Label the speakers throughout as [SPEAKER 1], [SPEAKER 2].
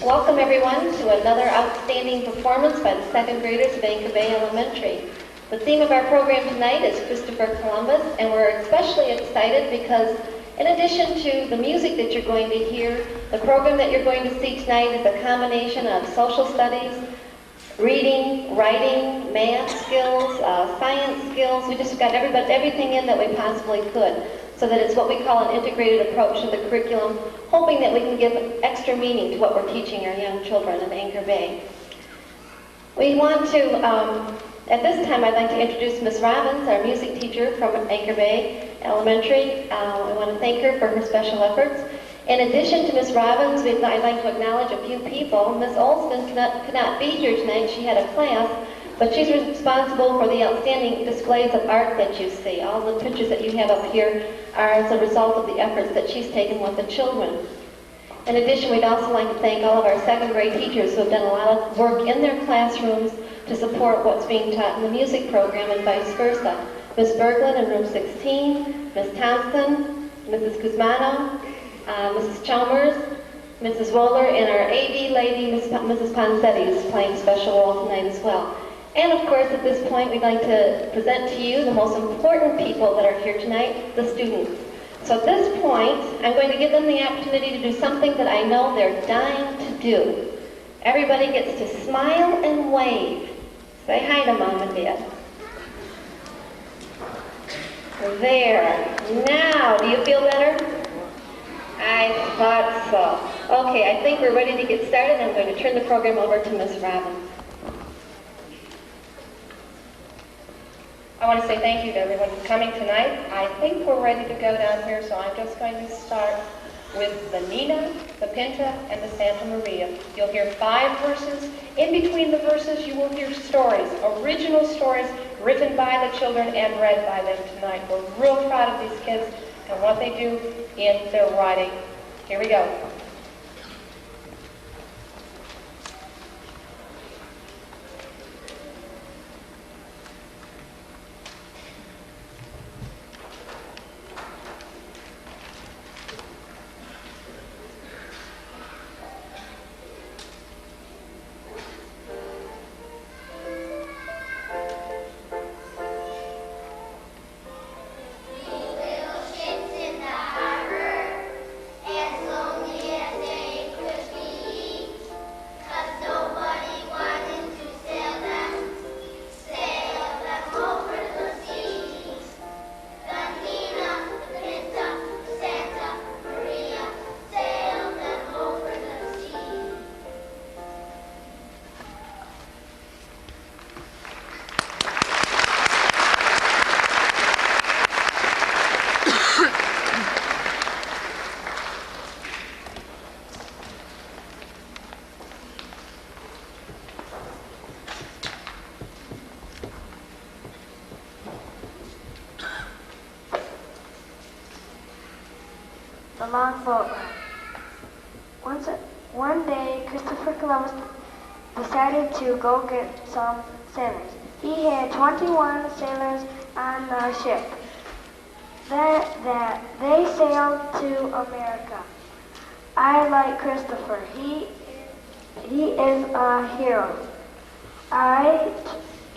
[SPEAKER 1] Welcome everyone to another outstanding performance by the second graders of Anchor Bay Elementary. The theme of our program tonight is Christoper Columbus, and we're especially excited because in addition to the music that you're going to hear, the program that you're going to see tonight is a combination of social studies, reading, writing, math skills, science skills. We just got everything in that we possibly could, so that it's what we call an integrated approach to the curriculum, hoping that we can give extra meaning to what we're teaching our young children in Anchor Bay. We want to, at this time, I'd like to introduce Miss Robbins, our music teacher from Anchor Bay Elementary. We want to thank her for her special efforts. In addition to Miss Robbins, I'd like to acknowledge a few people. Miss Olson could not be here tonight. She had a class, but she's responsible for the outstanding displays of art that you see. All the pictures that you have up here are as a result of the efforts that she's taken with the children. In addition, we'd also like to thank all of our second grade teachers who have done a lot of work in their classrooms to support what's being taught in the music program and vice versa. Ms. Berglund in room 16, Ms. Thompson, Mrs. Guzmano, Mrs. Chalmers, Mrs. Roller, and our AD lady, Mrs. Ponsetti, is playing a special role tonight as well. And of course, at this point, we'd like to present to you the most important people that are here tonight, the students. So at this point, I'm going to give them the opportunity to do something that I know they're dying to do. Everybody gets to smile and wave. Say hi to Mom and Dad. There. Now, do you feel better? I thought so. Okay, I think we're ready to get started. I'm going to turn the program over to Ms. Robbins.
[SPEAKER 2] I want to say thank you to everyone for coming tonight. I think we're ready to go down here, so I'm just going to start with the Nina, the Pinta, and the Santa Maria. You'll hear 5 verses. In between the verses, you will hear stories, original stories written by the children and read by them tonight. We're real proud of these kids and what they do in their writing. Here we go.
[SPEAKER 3] The long boat ride. One day, Christoper Columbus decided to go get some sailors. He had 21 sailors on the ship. They sailed to America. I like Christoper. He is a hero.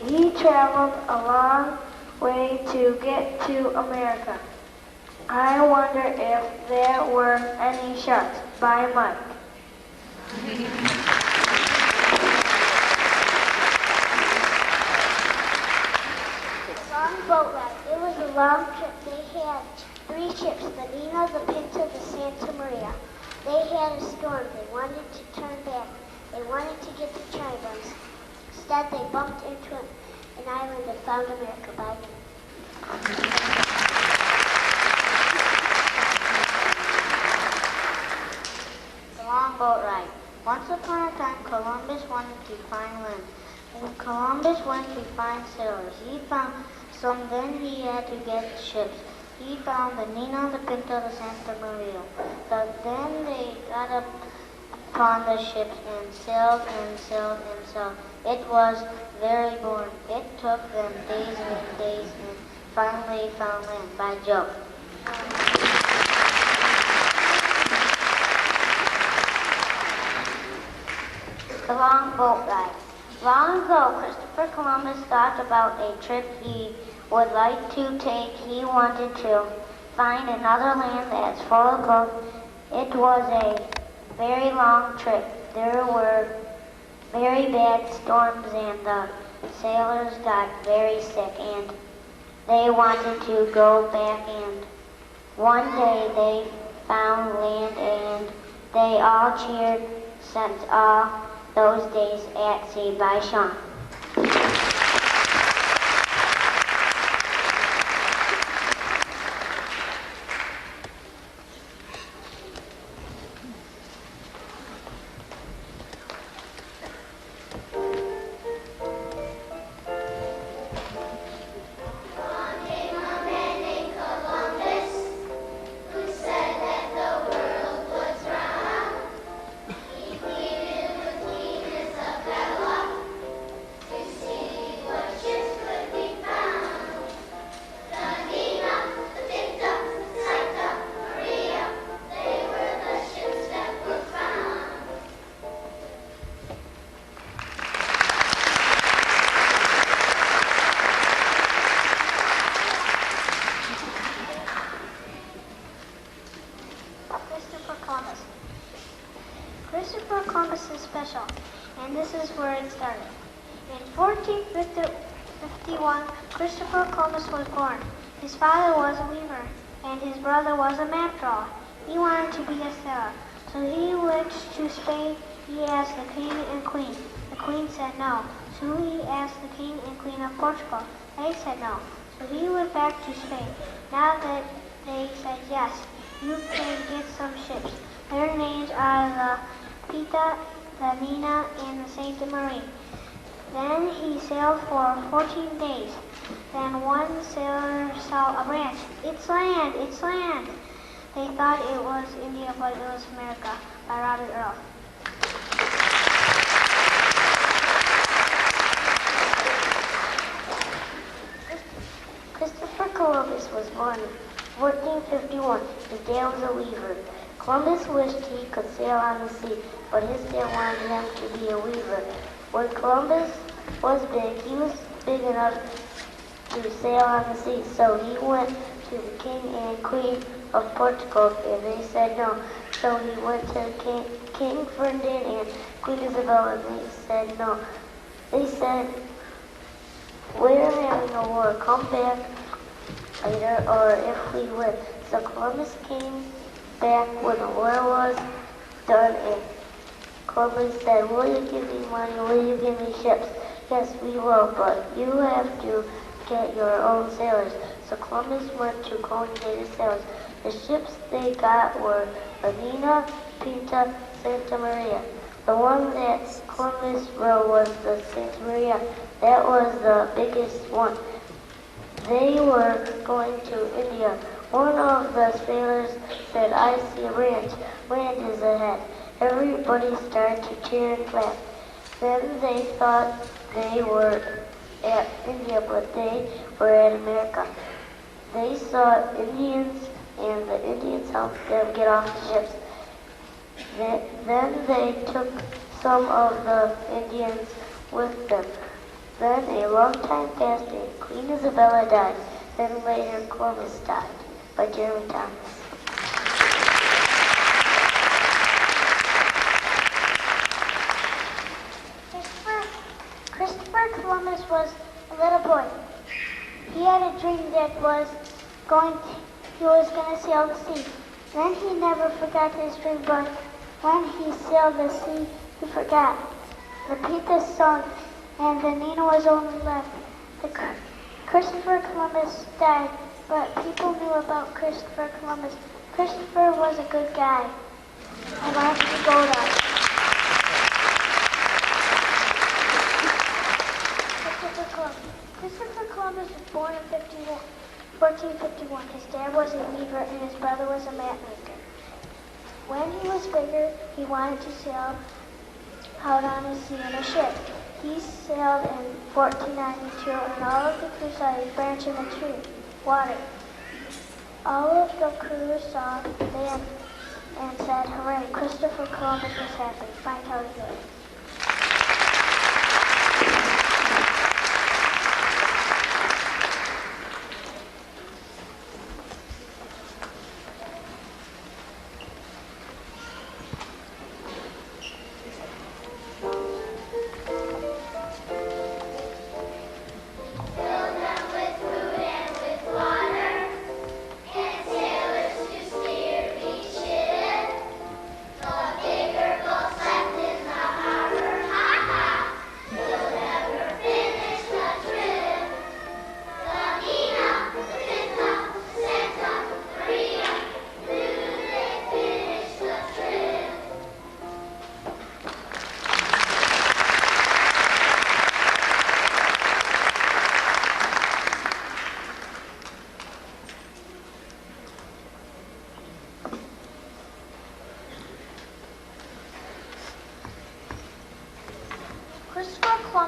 [SPEAKER 3] He traveled a long way to get to America. I wonder if there were any sharks. By Mike.
[SPEAKER 4] Long boat ride. It was a long trip. They had 3 ships, the Nina, the Pinta, the Santa Maria. They had a storm. They wanted to turn back. They wanted to get to China. Instead, they bumped into an island and found America by them.
[SPEAKER 5] Long boat ride. Once upon a time, Columbus wanted to find land. When Columbus went to find sailors, he found some, then he had to get ships. He found the Nina, the Pinta, the Santa Maria. Then they got up upon the ships and sailed and sailed and sailed. It was very boring. It took them days and days and finally found land. By Joe. The long boat ride. Long ago, Christopher Columbus thought about a trip he would like to take. He wanted to find another land that's full of gold. It was a very long trip. There were very bad storms and the sailors got very sick and they wanted to go back, and one day they found land and they all cheered since all those days at sea by Sean.
[SPEAKER 4] Christopher Columbus is special, and this is where it started. In 1451, Christopher Columbus was born. His father was a weaver, and his brother was a map drawer. He wanted to be a sailor, so he went to Spain. He asked the king and queen. The queen said no, so he asked the king and queen of Portugal. They said no, so he went back to Spain. Now that they said yes, you can get some ships. Their names are the Pinta, the Nina, and the Santa Maria. Then he sailed for 14 days. Then one sailor saw a branch. It's land! It's land! They thought it was India, but it was America, by Robert Earl. Christopher Columbus was born in 1451. His dad was a weaver. Columbus wished he could sail on the sea, but his dad wanted him to be a weaver. When Columbus was big, he was big enough to sail on the sea, so he went to the king and queen of Portugal, and they said no. So he went to King Ferdinand and Queen Isabella, and they said no. They said, we're having a war, come back later, or if we win. So Columbus came back when the war was done, and Columbus said, will you give me money, will you give me ships? Yes, we will, but you have to get your own sailors. So Columbus went to go and get his sailors. The ships they got were the Nina, Pinta, Santa Maria. The one that Columbus rode was the Santa Maria. That was the biggest one. They were going to India. One of the sailors said, I see a branch. Land is ahead. Everybody started to cheer and clap. Then they thought they were at India, but they were at America. They saw Indians, and the Indians helped them get off the ships. Then they took some of the Indians with them. Then a long time passed, and Queen Isabella died. Then later Columbus died by Jeremy Thomas. Christopher Columbus was a little boy. He had a dream that he was going to sail the sea. Then he never forgot his dream, but when he sailed the sea, he forgot. The Pinta sunk, and the Nina was only left. Christopher Columbus died, but people knew about Christopher Columbus. Christopher was a good guy. I wanted to go there. Christopher Columbus was born in 1451. His dad was a weaver and his brother was a map maker. When he was bigger, he wanted to sail out on the sea in a ship. He sailed in 1492, and all of the crew saw a branch in a tree, water. All of the crew saw land and said, hooray, Christopher Columbus was happy. Find how he did it.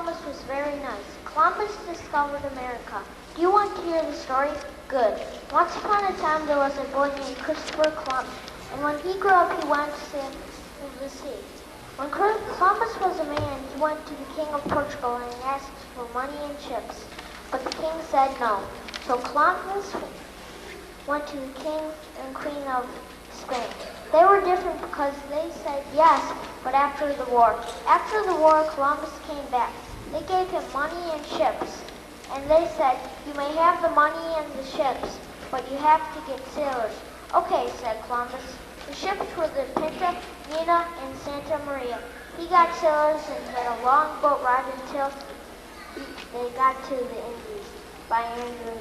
[SPEAKER 4] Columbus was very nice. Columbus discovered America. Do you want to hear the story? Good. Once upon a time, there was a boy named Christopher Columbus, and when he grew up, he wanted to sail the sea. When Columbus was a man, he went to the king of Portugal and asked for money and ships, but the king said no. So Columbus went to the king and queen of Spain. They were different because they said yes, but after the war. After the war, Columbus came back. They gave him money and ships, and they said, you may have the money and the ships, but you have to get sailors. Okay, said Columbus. The ships were the Pinta, Nina, and Santa Maria. He got sailors and had a long boat ride until they got to the Indies by Andrew.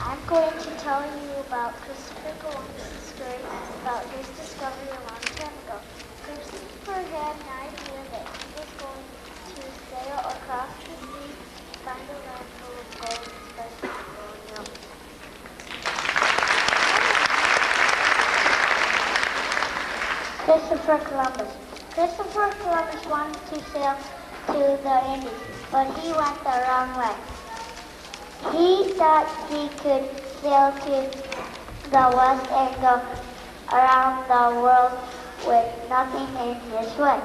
[SPEAKER 4] I'm going to tell you about Christopher Columbus' story about his discovery a long time ago. Christopher had an idea that he was going to sail across the sea to find a land full of gold, especially growing up. Christopher Columbus. Christopher Columbus wanted to sail to the Indies, but he went the wrong way. He thought he could sail to the west and go around the world with nothing in his way,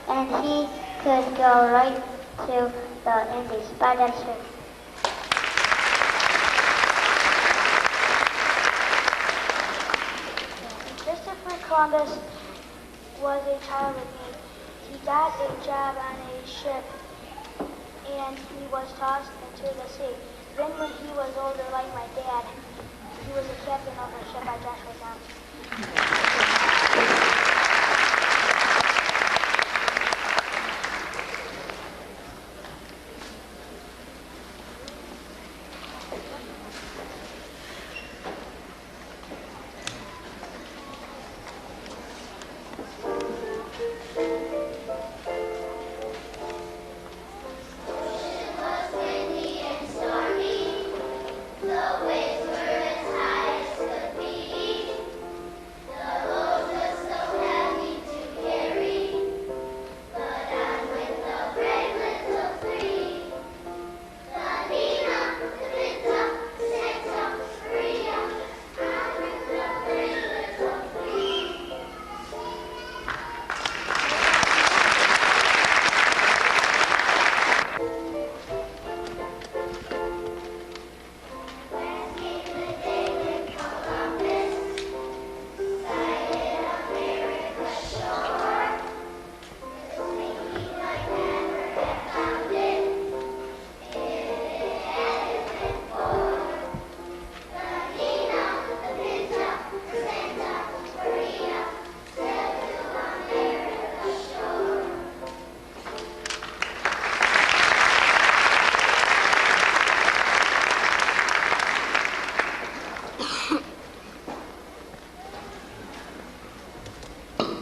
[SPEAKER 4] and he could go right to the Indies by that ship. Christopher Columbus was a child again. He got a job on a ship, and he was tossed into the sea. Then when he was older, like my dad, he was a captain of a ship I just was on.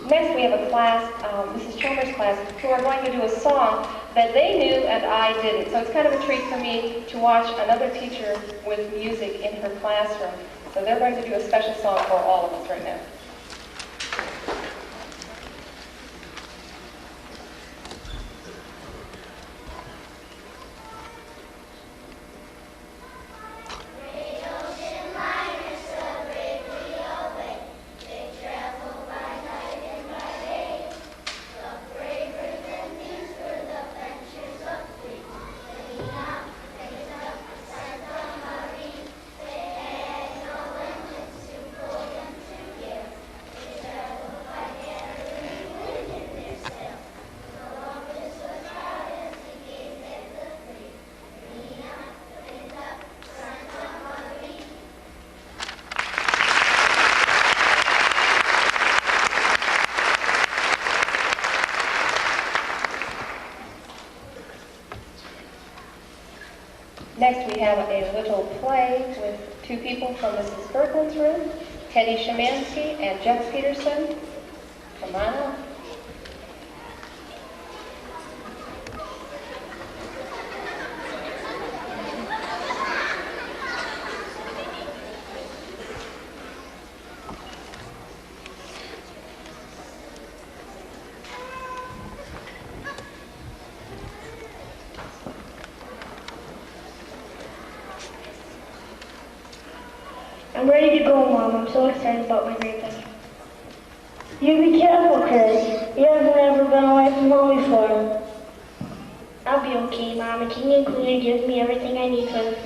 [SPEAKER 2] Next, we have a class, Mrs. Chalmers' class, who are going to do a song that they knew and I didn't. So it's kind of a treat for me to watch another teacher with music in her classroom. So they're going to do a special song for all of us right now. Next, we have a little play with two people from Mrs. Berkman's room, Teddy Shemansky and Jeff Peterson. Come on up.
[SPEAKER 3] I'm ready to go, Mom. I'm so excited about my great thing. You be careful, Chris. You haven't ever been away from home before. I'll be okay, Mom. And King and Queen gives me everything I need for this.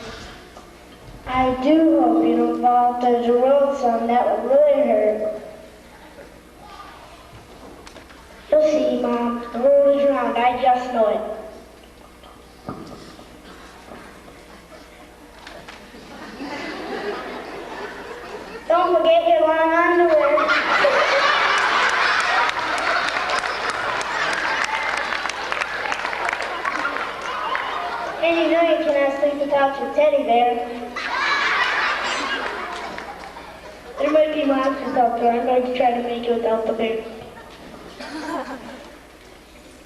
[SPEAKER 3] I do hope you don't fall off the road some. That would really hurt. You'll see, Mom. The road is round. I just know it. Don't forget your long underwear. And you know you cannot sleep without your teddy bear. There might be monsters out there. I'm going to try to make it without the bear.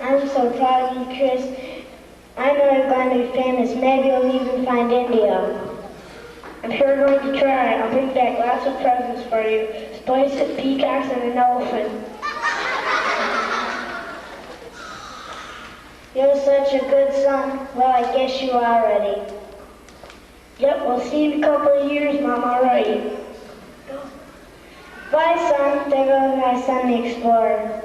[SPEAKER 3] I'm so proud of you, Chris. I know you're going to be famous. Maybe you'll even find India. I'm sure going to try. I'll bring back lots of presents for you. Spices, peacocks, and an elephant. You're such a good son. Well, I guess you are ready. Yep, we'll see you in a couple of years, Mom, alright. Bye, son. There goes my son, the explorer.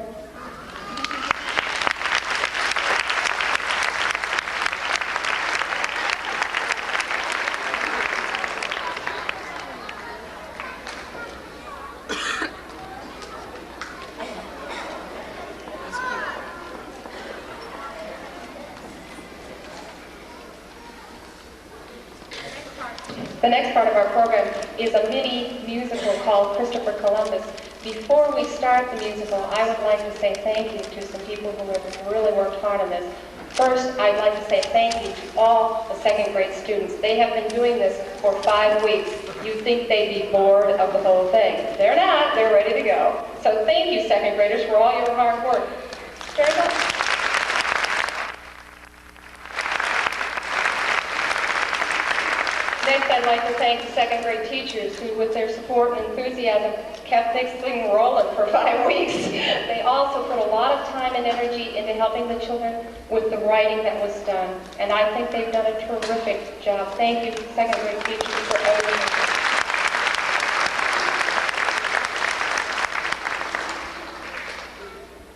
[SPEAKER 2] The next part of our program is a mini musical called Christoper Columbus. Before we start the musical, I would like to say thank you to some people who have really worked hard on this. First, I'd like to say thank you to all the second grade students. They have been doing this for 5 weeks. You'd think they'd be bored of the whole thing. They're not. They're ready to go. So thank you, second graders, for all your hard work. Very much. Next, I'd like to thank the second grade teachers who, with their support and enthusiasm, kept this thing rolling for 5 weeks. They also put a lot of time and energy into helping the children with the writing that was done. And I think they've done a terrific job. Thank you, second grade teachers, for everything.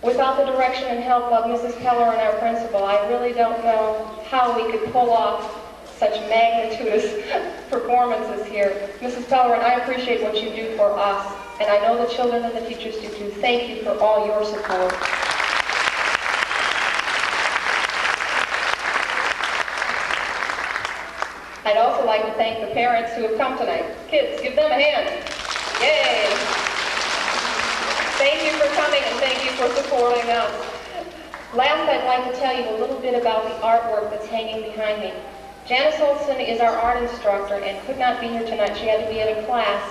[SPEAKER 2] Without the direction and help of Mrs. Keller and our principal, I really don't know how we could pull off such magnitudinous performances here. Mrs. Pellerin, I appreciate what you do for us, and I know the children and the teachers do too. Thank you for all your support. I'd also like to thank the parents who have come tonight. Kids, give them a hand. Yay! Thank you for coming, and thank you for supporting us. Last, I'd like to tell you a little bit about the artwork that's hanging behind me. Janice Olson is our art instructor and could not be here tonight. She had to be at a class.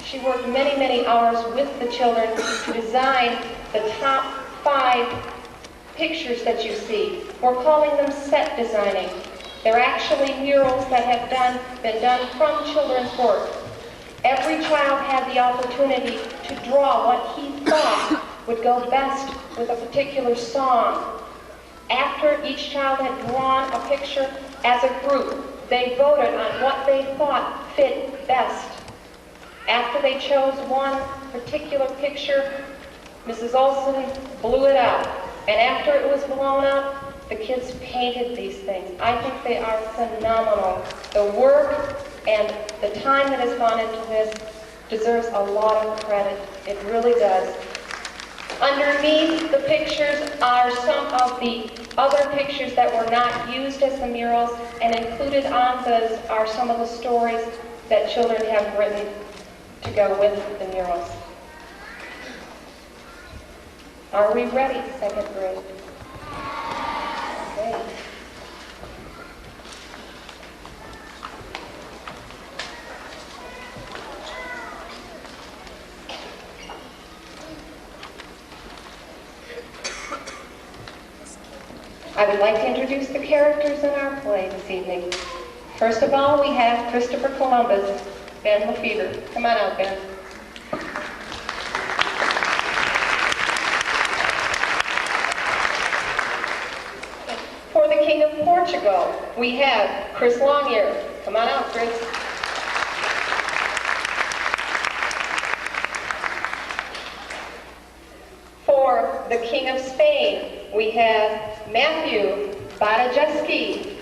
[SPEAKER 2] She worked many, many hours with the children to design the top 5 pictures that you see. We're calling them set designing. They're actually murals that have been done from children's work. Every child had the opportunity to draw what he thought would go best with a particular song. After each child had drawn a picture, as a group, they voted on what they thought fit best. After they chose one particular picture, Mrs. Olson blew it up. And after it was blown up, the kids painted these things. I think they are phenomenal. The work and the time that has gone into this deserves a lot of credit. It really does. Underneath the pictures are some of the other pictures that were not used as the murals, and included on those are some of the stories that children have written to go with the murals. Are we ready, second grade? Okay. I would like to introduce the characters in our play this evening. First of all, we have Christoper Columbus, Ben Lefevre. Come on out, Ben. For the King of Portugal, we have Chris Longyear. Come on out, Chris. the King of Spain, we have Matthew Badajeski.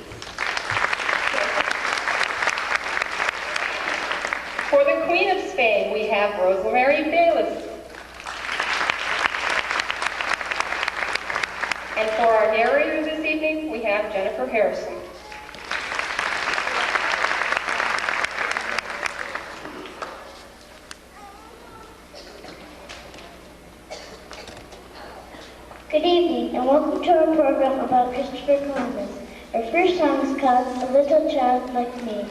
[SPEAKER 2] For the Queen of Spain, we have Rosemary Bayless. And for our narrator this evening, we have Jennifer Harrison.
[SPEAKER 6] Good evening, and welcome to our program about Christopher Columbus. Our first song is called A Little Child Like Me.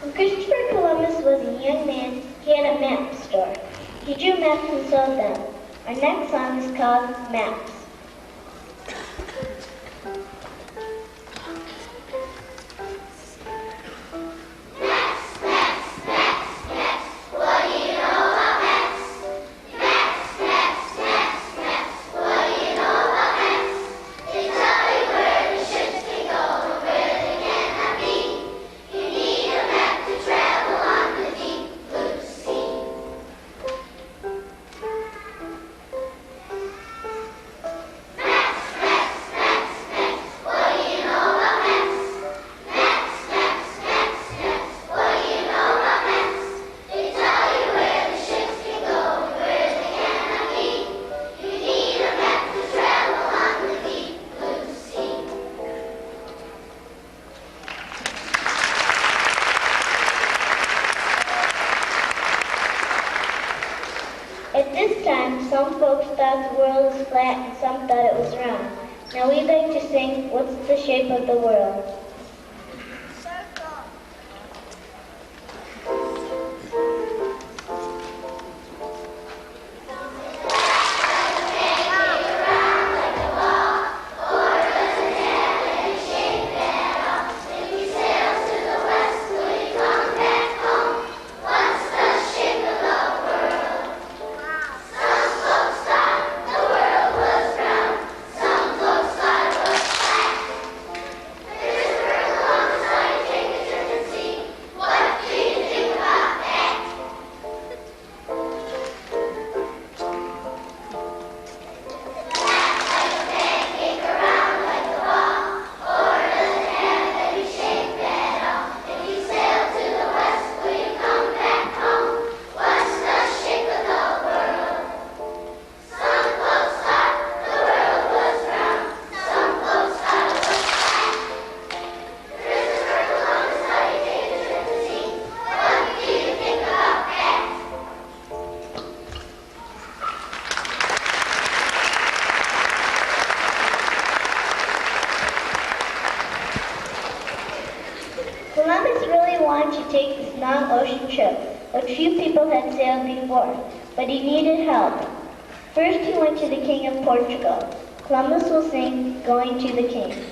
[SPEAKER 6] When Christopher Columbus was a young man, he had a map store. He drew maps and sold them. Our next song is called Maps. At this time, some folks thought the world was flat and some thought it was round. Now we'd like to sing, What's the Shape of the World?
[SPEAKER 4] There's
[SPEAKER 6] Columbus really wanted to take this long ocean trip, but few people had sailed before, but he needed help. First he went to the King of Portugal. Columbus will sing Going to the King.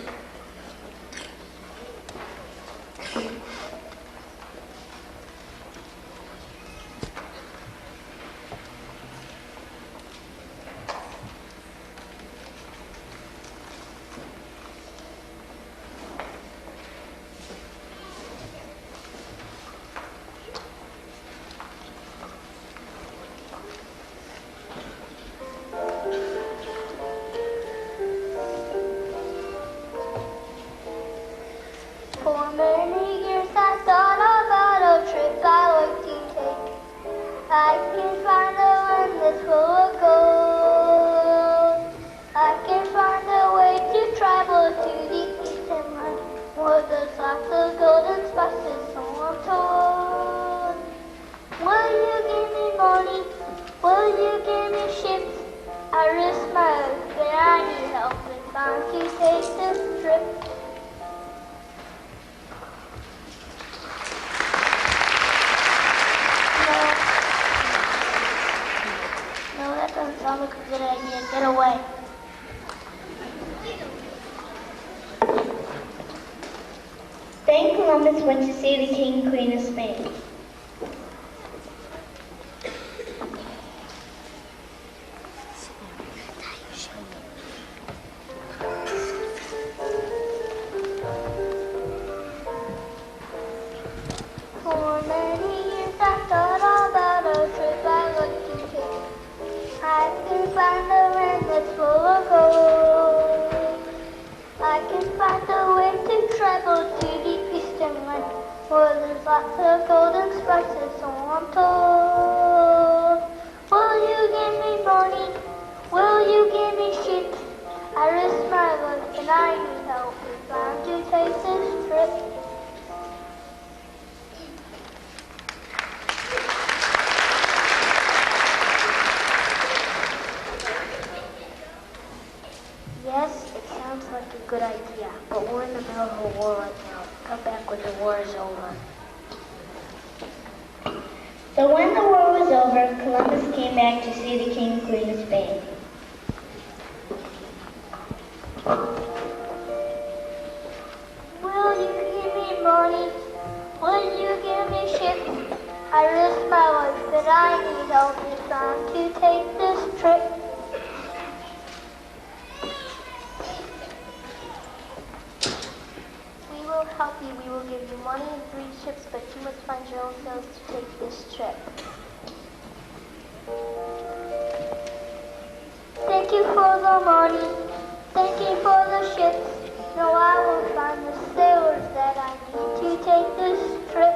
[SPEAKER 4] For many years I thought about a trip I like to take. I can find a land that's full of gold. I can find a way to travel to the eastern land where there's lots of gold and spices, so I'm told. Will you give me money? Will you give me ships? I risk my life, but I need help if I'm to take this trip. No, that doesn't sound like a good idea. Get away.
[SPEAKER 6] Then Columbus went to see the King and Queen of Spain.
[SPEAKER 4] For many years I thought about a trip I like to take. I can find a land that's full of gold. I can find a way to travel to the eastern land where there's lots of gold and spices, so I'm told. Will you give me money? Will you give me ships? I risk my life and I need help if I'm to take this trip.
[SPEAKER 3] Yes, it sounds like a good idea, but we're in the middle of a war right now. Come back when the war is over.
[SPEAKER 6] So when the war was over, Columbus came back to see the King and Queen of Spain.
[SPEAKER 4] Will you give me money? Will you give me ships? I risk my life, but I need help if I'm to take this trip. We will help you. We will give you money and 3 ships, but you must find your own sails to take this trip. Thank you for the money. Thank you for the ships. Now I will find the sailors that I need to take this trip.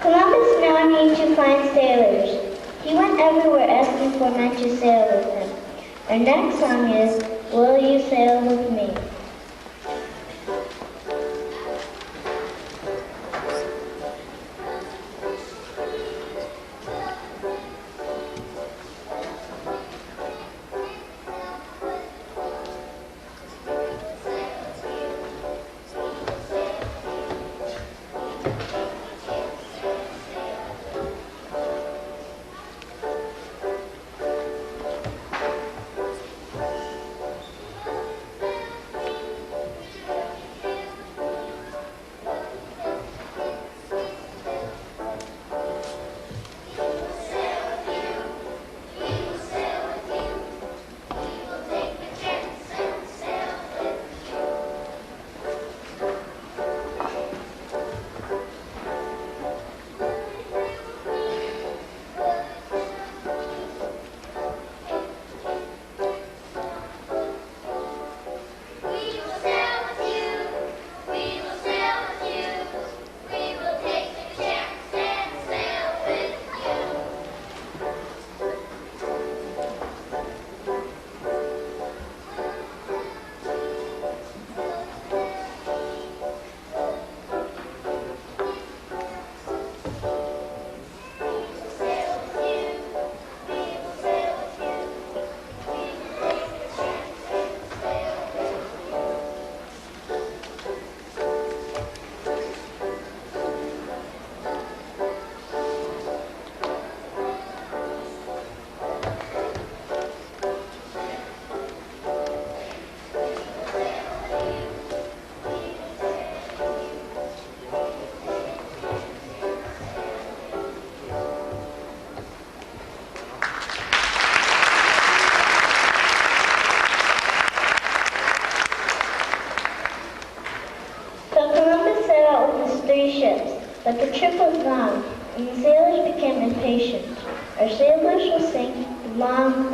[SPEAKER 6] Columbus now needed to find sailors. He went everywhere asking for men to sail with him. Our next song is Will You Sail With Me?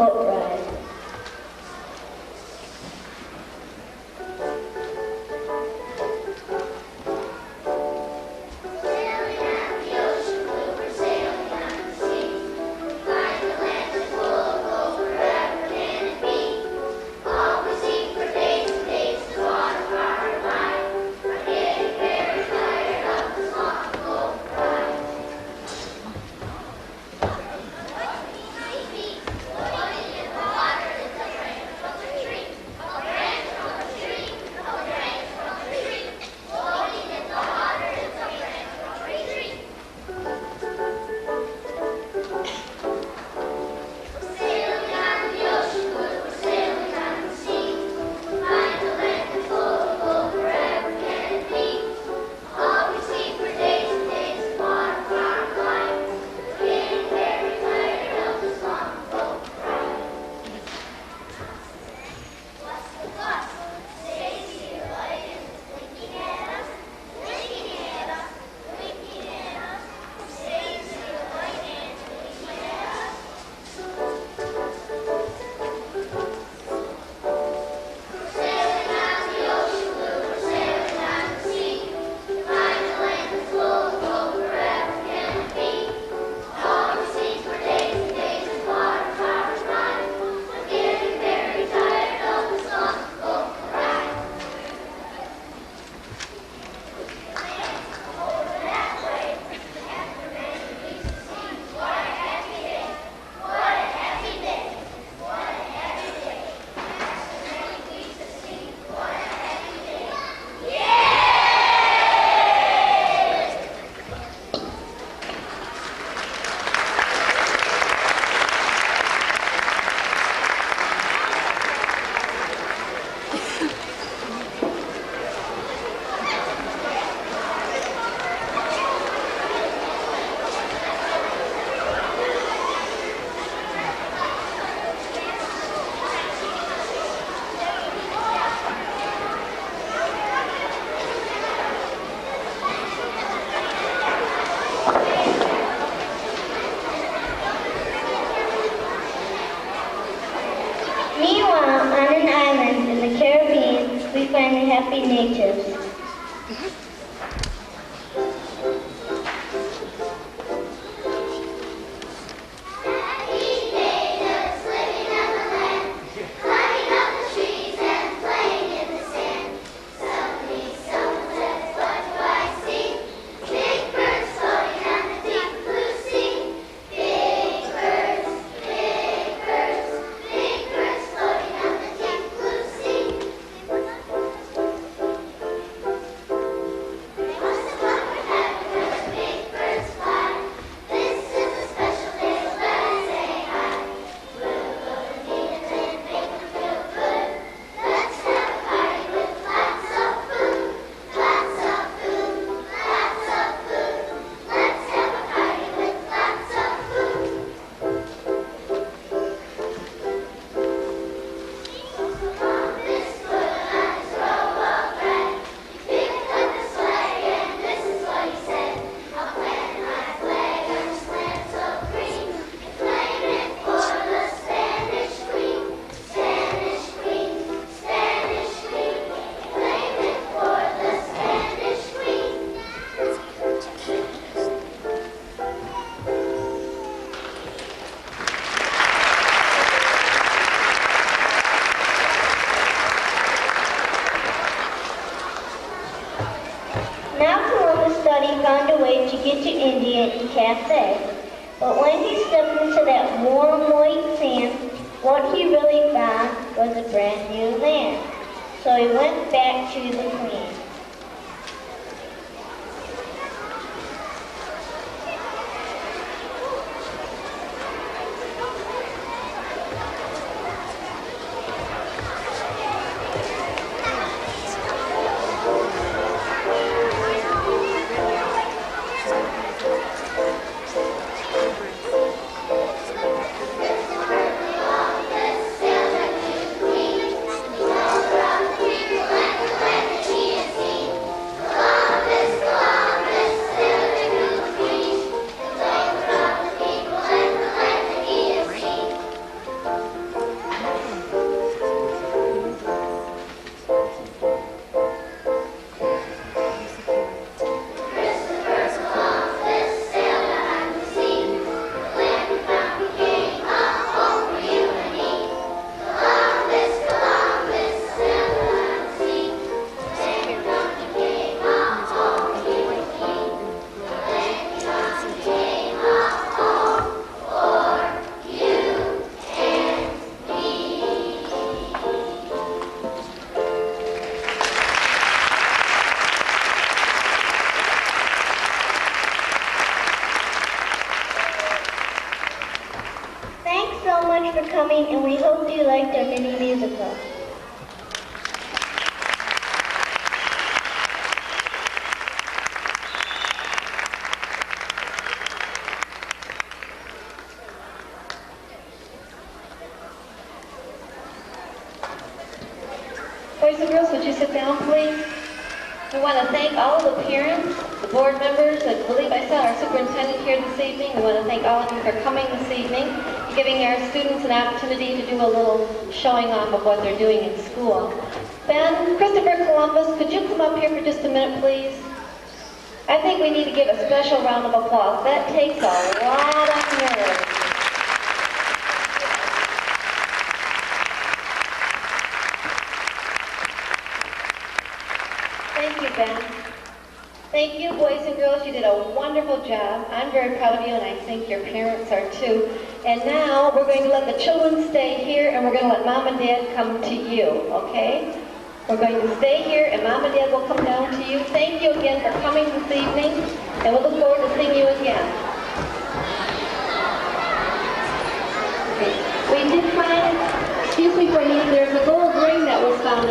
[SPEAKER 6] boat ride. Meanwhile, on an island in the Caribbean, we find the happy natives. Found a way to get to India in Cathay. But when he stepped into that warm white sand, what he really found was a brand new land. So he went back to the Queen.
[SPEAKER 4] He is
[SPEAKER 1] girls. Boys and girls, would you sit down, please? We want to thank all the parents, the board members. I believe I saw our superintendent here this evening. We want to thank all of you for coming this evening, giving our students an opportunity to do a little showing off of what they're doing in school. Ben, Christoper Columbus, could you come up here for just a minute, please? I think we need to give a special round of applause. That takes a lot of nerve. Thank you, Ben. Thank you, boys and girls. You did a wonderful job. I'm very proud of you, and I think your parents are too. And now we're going to let the children stay here, and we're going to let Mom and Dad come to you, okay? We're going to stay here, and Mom and Dad will come down to you. Thank you again for coming this evening, and we'll look forward to seeing you again. Okay. We did find, excuse me for a minute, there's a gold ring that was found.